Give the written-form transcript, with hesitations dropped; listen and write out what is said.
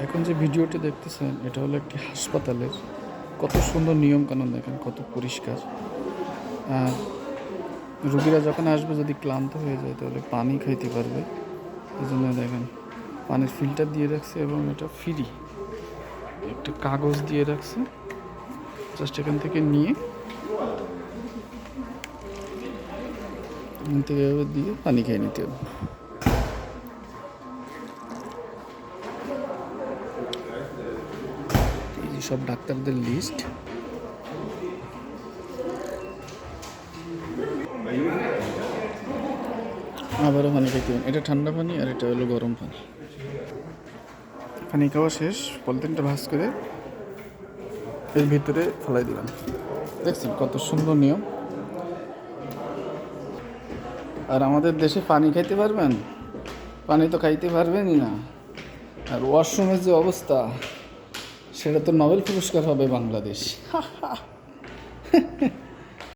এখন যে ভিডিওটি দেখতেছেন এটা হলো একটি হাসপাতালের। কত সুন্দর নিয়মকানুন দেখেন, কত পরিষ্কার। আর রোগীরা যখন আসবে যদি ক্লান্ত হয়ে যায় তাহলে পানি খাইতে পারবে। এই জন্য দেখেন পানির ফিল্টার দিয়ে রাখছে এবং এটা ফ্রি। একটা কাগজ দিয়ে রাখছে, জাস্ট এখান থেকে নিয়ে এভাবে দিয়ে পানি খেয়ে নিতে হবে। এই যে সব ডাক্তারদের লিস্ট। আবারও পানি খাইতে হবে। এটা ঠান্ডা পানি আর এটা হলো গরম পানি। পানি খাওয়া শেষ, পলিথিনটা ভাঁজ করে এর ভিতরে ফেলাই দিলাম। দেখছেন কত সুন্দর নিয়ম। আর আমাদের দেশে পানি খাইতে পারবেন? পানি তো খাইতে পারবেনই না। আর ওয়াশরুমের যে অবস্থা, সেটা তো নোবেল পুরস্কার হবে বাংলাদেশ।